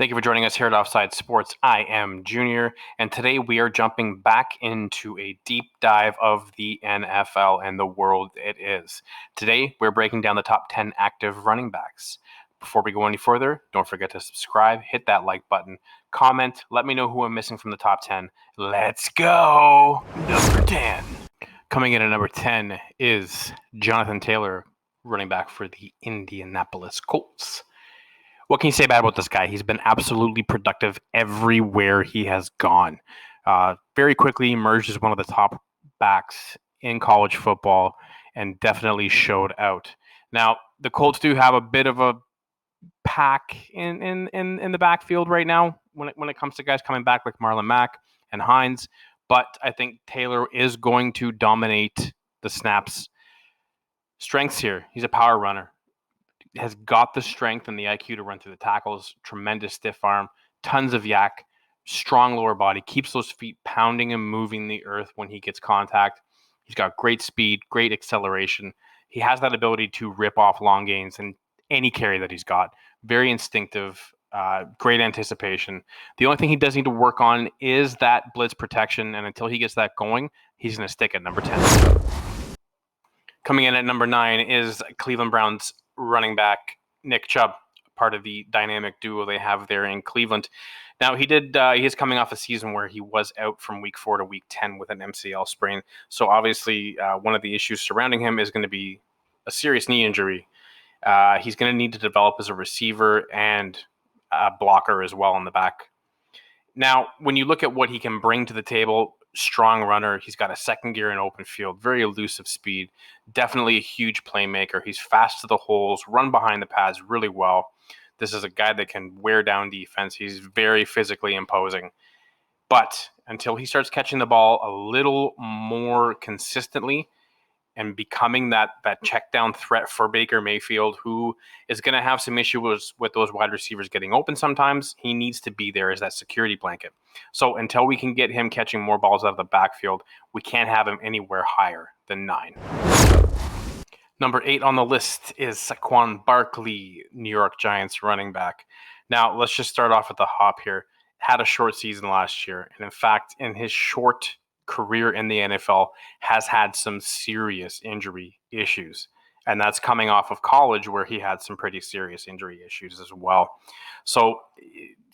Thank you for joining us here at Offside Sports. I am Junior, and today we are jumping back into a deep dive of the NFL and the world it is. Today, we're breaking down the top 10 active running backs. Before we go any further, don't forget to subscribe, hit that like button, comment, let me know who I'm missing from the top 10. Let's go! Number 10. Coming in at number 10 is Jonathan Taylor, running back for the Indianapolis Colts. What can you say bad about this guy? He's been absolutely productive everywhere he has gone. Very quickly emerged as one of the top backs in college football and definitely showed out. Now, the Colts do have a bit of a pack in the backfield right now when it comes to guys coming back like Marlon Mack and Hines, but I think Taylor is going to dominate the snaps. Strengths here. He's a power runner. Has got the strength and the IQ to run through the tackles, tremendous stiff arm, tons of yak, strong lower body, keeps those feet pounding and moving the earth when he gets contact. He's got great speed, great acceleration. He has that ability to rip off long gains in any carry that he's got. Very instinctive, great anticipation. The only thing he does need to work on is that blitz protection, and until he gets that going, he's going to stick at number 10. Coming in at number 9 is Cleveland Browns running back Nick Chubb, part of the dynamic duo they have there in Cleveland. Now, he is coming off a season where he was out from week 4 to week 10 with an MCL sprain. So obviously, one of the issues surrounding him is going to be a serious knee injury. He's going to need to develop as a receiver and a blocker as well in the back. Now, when you look at what he can bring to the table, strong runner. He's got a second gear in open field, very elusive speed, definitely a huge playmaker. He's fast to the holes, run behind the pads really well. This is a guy that can wear down defense. He's very physically imposing. But until he starts catching the ball a little more consistently and becoming that check down threat for Baker Mayfield, who is going to have some issues with those wide receivers getting open sometimes, he needs to be there as that security blanket. So until we can get him catching more balls out of the backfield, we can't have him anywhere higher than 9. Number 8 on the list is Saquon Barkley, New York Giants running back. Now, let's just start off at the hop here. Had a short season last year, and in fact, in his short career in the NFL, has had some serious injury issues. And that's coming off of college where he had some pretty serious injury issues as well. So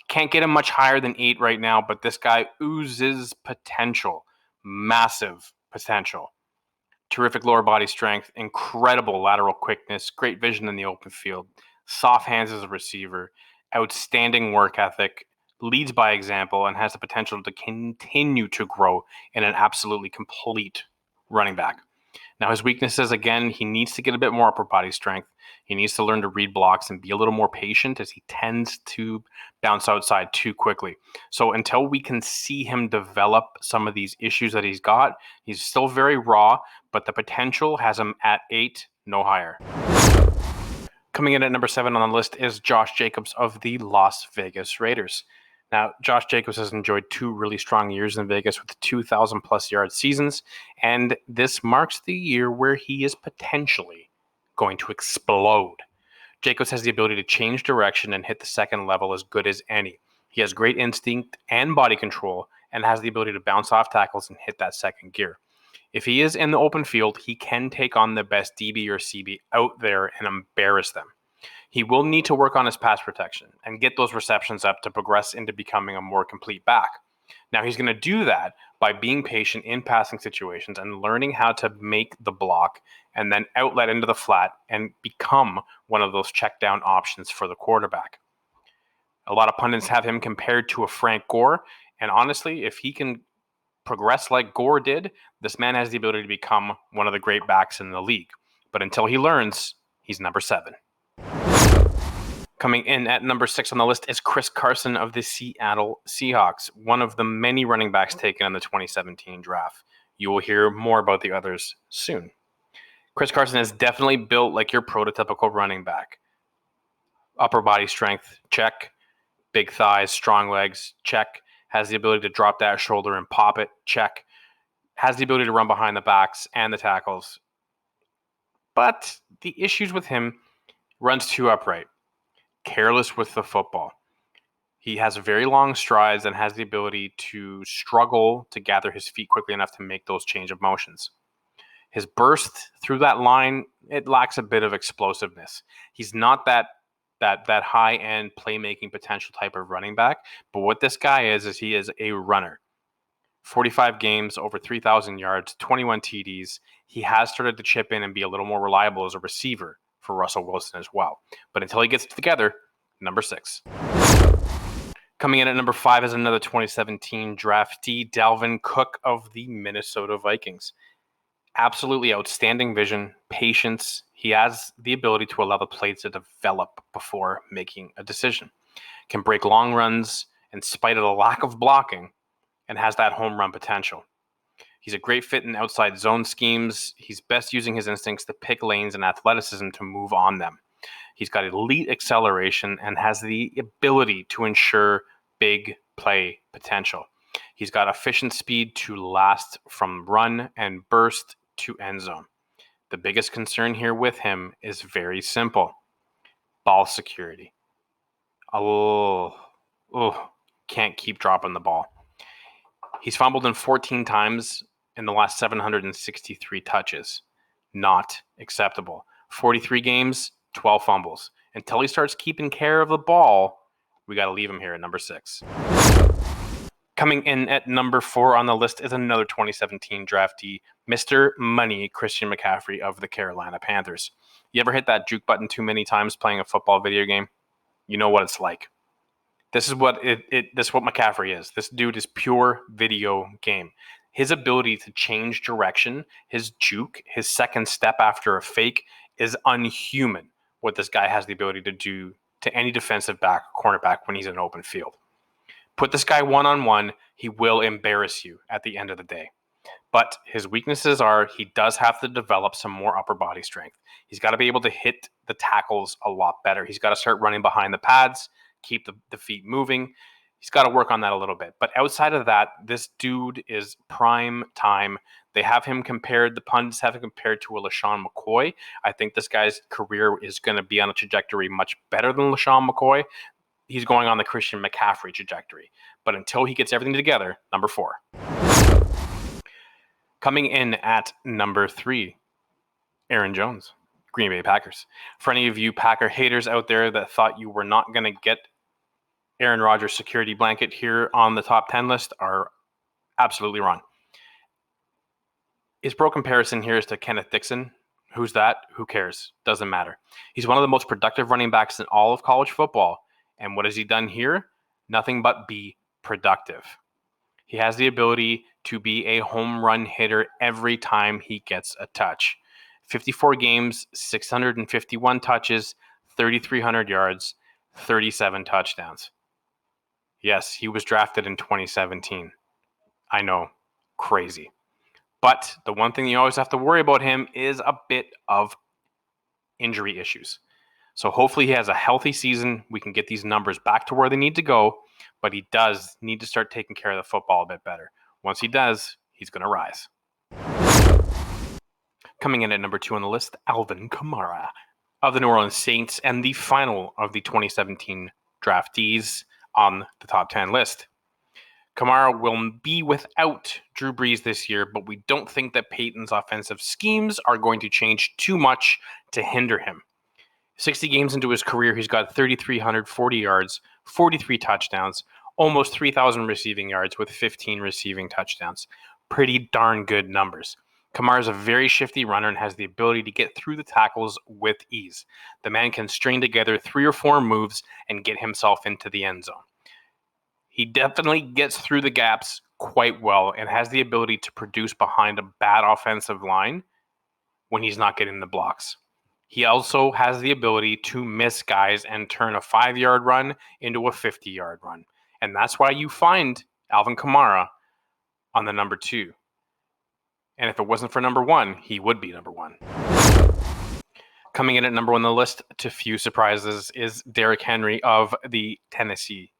can't get him much higher than 8 right now, but this guy oozes potential, massive potential. Terrific lower body strength, incredible lateral quickness, great vision in the open field, soft hands as a receiver, outstanding work ethic, leads by example, and has the potential to continue to grow in an absolutely complete running back. Now, his weaknesses, again, he needs to get a bit more upper body strength. He needs to learn to read blocks and be a little more patient as he tends to bounce outside too quickly. So until we can see him develop some of these issues that he's got, he's still very raw, but the potential has him at 8, no higher. Coming in at number 7 on the list is Josh Jacobs of the Las Vegas Raiders. Now, Josh Jacobs has enjoyed 2 really strong years in Vegas with 2,000-plus yard seasons, and this marks the year where he is potentially going to explode. Jacobs has the ability to change direction and hit the second level as good as any. He has great instinct and body control and has the ability to bounce off tackles and hit that second gear. If he is in the open field, he can take on the best DB or CB out there and embarrass them. He will need to work on his pass protection and get those receptions up to progress into becoming a more complete back. Now, he's going to do that by being patient in passing situations and learning how to make the block and then outlet into the flat and become one of those check down options for the quarterback. A lot of pundits have him compared to a Frank Gore, and honestly, if he can progress like Gore did, this man has the ability to become one of the great backs in the league. But until he learns, he's number 7. Coming in at number 6 on the list is Chris Carson of the Seattle Seahawks, one of the many running backs taken in the 2017 draft. You will hear more about the others soon. Chris Carson is definitely built like your prototypical running back. Upper body strength, check. Big thighs, strong legs, check. Has the ability to drop that shoulder and pop it, check. Has the ability to run behind the backs and the tackles. But the issues with him, runs too upright. Careless with the football. He has very long strides and has the ability to struggle to gather his feet quickly enough to make those change of motions. His burst through that line, it lacks a bit of explosiveness. He's not that high-end playmaking potential type of running back, but what this guy is he is a runner. 45 games, over 3,000 yards, 21 TDs. He has started to chip in and be a little more reliable as a receiver for Russell Wilson as well. But until he gets it together, number 6. Coming in at number 5 is another 2017 draftee, Dalvin Cook of the Minnesota Vikings. Absolutely outstanding vision, patience. He has the ability to allow the play to develop before making a decision. Can break long runs in spite of the lack of blocking, and has that home run potential. He's a great fit in outside zone schemes. He's best using his instincts to pick lanes and athleticism to move on them. He's got elite acceleration and has the ability to ensure big play potential. He's got efficient speed to last from run and burst to end zone. The biggest concern here with him is very simple: ball security. Can't keep dropping the ball. He's fumbled in 14 times in the last 763 touches. Not acceptable. 43 games, 12 fumbles. Until he starts keeping care of the ball, we got to leave him here at number 6. Coming in at number 4 on the list is another 2017 draftee, Mr. Money, Christian McCaffrey of the Carolina Panthers. You ever hit that juke button too many times playing a football video game? You know what it's like. This is what McCaffrey is. This dude is pure video game. His ability to change direction, his juke, his second step after a fake is unhuman. What this guy has the ability to do to any defensive back, cornerback when he's in an open field. Put this guy one-on-one, he will embarrass you at the end of the day. But his weaknesses are he does have to develop some more upper body strength. He's got to be able to hit the tackles a lot better. He's got to start running behind the pads, keep the feet moving. He's got to work on that a little bit. But outside of that, this dude is prime time. They have him compared, the pundits have him compared to a LaShawn McCoy. I think this guy's career is going to be on a trajectory much better than LaShawn McCoy. He's going on the Christian McCaffrey trajectory. But until he gets everything together, number 4. Coming in at number 3, Aaron Jones, Green Bay Packers. For any of you Packer haters out there that thought you were not going to get Aaron Rodgers' security blanket here on the top 10 list are absolutely wrong. His pro comparison here is to Kenneth Dixon. Who's that? Who cares? Doesn't matter. He's one of the most productive running backs in all of college football. And what has he done here? Nothing but be productive. He has the ability to be a home run hitter every time he gets a touch. 54 games, 651 touches, 3,300 yards, 37 touchdowns. Yes, he was drafted in 2017. I know, crazy. But the one thing you always have to worry about him is a bit of injury issues. So hopefully he has a healthy season. We can get these numbers back to where they need to go, but he does need to start taking care of the football a bit better. Once he does, he's going to rise. Coming in at number 2 on the list, Alvin Kamara of the New Orleans Saints, and the final of the 2017 draftees on the top 10 list. Kamara will be without Drew Brees this year, but we don't think that Peyton's offensive schemes are going to change too much to hinder him. 60 games into his career, he's got 3,340 yards, 43 touchdowns, almost 3,000 receiving yards with 15 receiving touchdowns. Pretty darn good numbers. Kamara is a very shifty runner and has the ability to get through the tackles with ease. The man can string together 3 or 4 moves and get himself into the end zone. He definitely gets through the gaps quite well and has the ability to produce behind a bad offensive line when he's not getting the blocks. He also has the ability to miss guys and turn a 5-yard run into a 50-yard run. And that's why you find Alvin Kamara on the number 2. And if it wasn't for number 1, he would be number 1. Coming in at number 1 on the list, to few surprises, is Derrick Henry of the Tennessee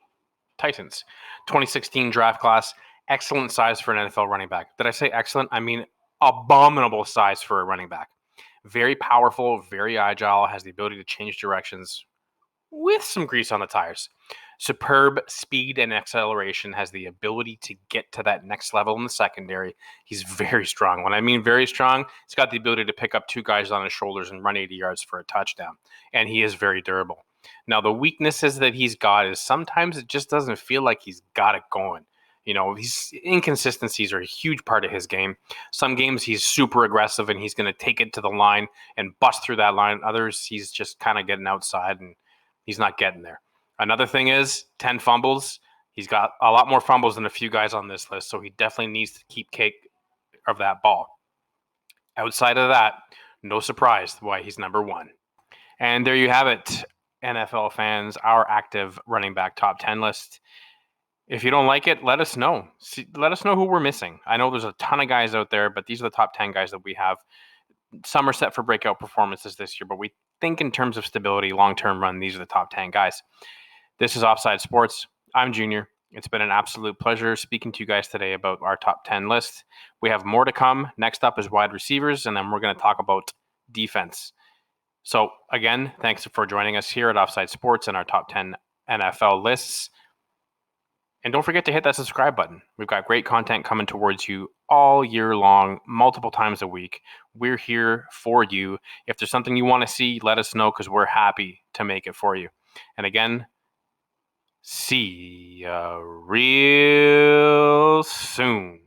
Titans. 2016 draft class, excellent size for an NFL running back. Did I say excellent? I mean abominable size for a running back. Very powerful, very agile, has the ability to change directions with some grease on the tires. Superb speed and acceleration, has the ability to get to that next level in the secondary. He's very strong. When I mean very strong, he's got the ability to pick up two guys on his shoulders and run 80 yards for a touchdown. And he is very durable. Now, the weaknesses that he's got is sometimes it just doesn't feel like he's got it going. His inconsistencies are a huge part of his game. Some games he's super aggressive and he's going to take it to the line and bust through that line. Others, he's just kind of getting outside and he's not getting there. Another thing is 10 fumbles. He's got a lot more fumbles than a few guys on this list, so he definitely needs to keep cake of that ball. Outside of that, no surprise why he's number one. And there you have it, NFL fans, our active running back top 10 list. If you don't like it, let us know. Let us know who we're missing. I know there's a ton of guys out there, but these are the top 10 guys that we have. Some are set for breakout performances this year, but we think in terms of stability, long-term run, these are the top 10 guys. This is Offside Sports. I'm Junior. It's been an absolute pleasure speaking to you guys today about our top 10 list. We have more to come. Next up is wide receivers, and then we're going to talk about defense. So, again, thanks for joining us here at Offside Sports and our top 10 NFL lists. And don't forget to hit that subscribe button. We've got great content coming towards you all year long, multiple times a week. We're here for you. If there's something you want to see, let us know because we're happy to make it for you. And again, see ya real soon.